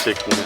udsigten her.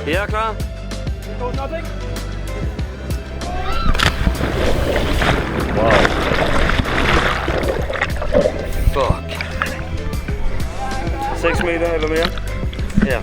Jeg er klar. Wow. Fuck. 6 meter eller mere. Ja.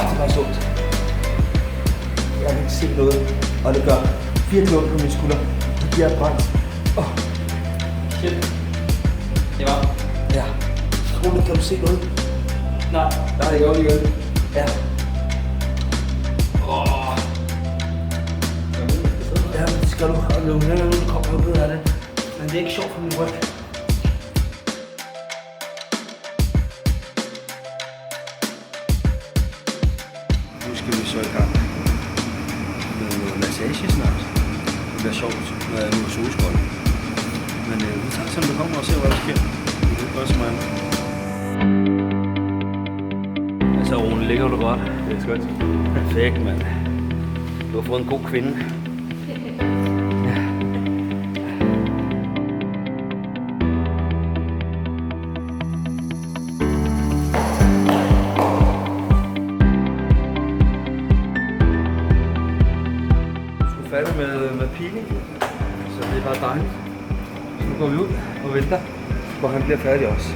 Det var så ondt. Jeg kan ikke se noget, og det gør virkelig ondt på mine skuldre. Det bliver brændt. Shit. Det var. Ja. Roligt, kan du se noget? Nej. Nej, det gør lige ondt. Ja. Ja, det skal du. Og nu kommer ud af det. Men det er ikke sjovt for min ryg. Nu skal vi så i gang med noget massage snart. Det bliver sjovt, når jeg er nu solskål. Men vi tager som det kommer og ser, hvad der sker. Det er godt så meget. Altså, Rune, ligger du godt? Det er skønt. Perfekt, mand. Du har fået en god kvinde. færdig med peeling, så det er bare dejligt. Så nu går vi ud og venter, hvor han bliver færdig også.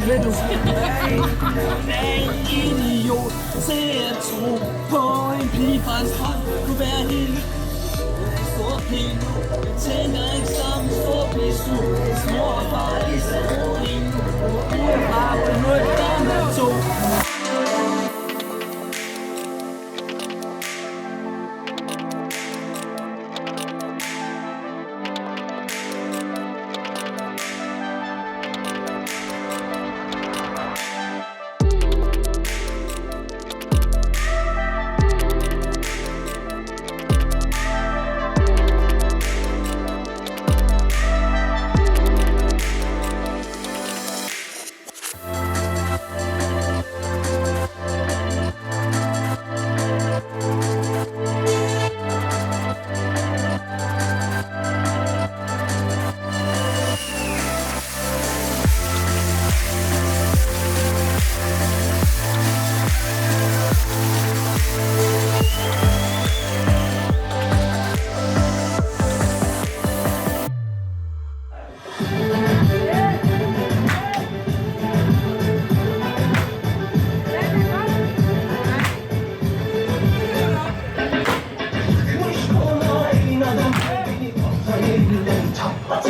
Vil du være en idiot til at tro på en pige fra en strand kunne være helt stor pige nu. Jeg tænker ikke som en stor pige nu. Mor og far er så rolig nu. Uden far på noget, der med to.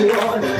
You're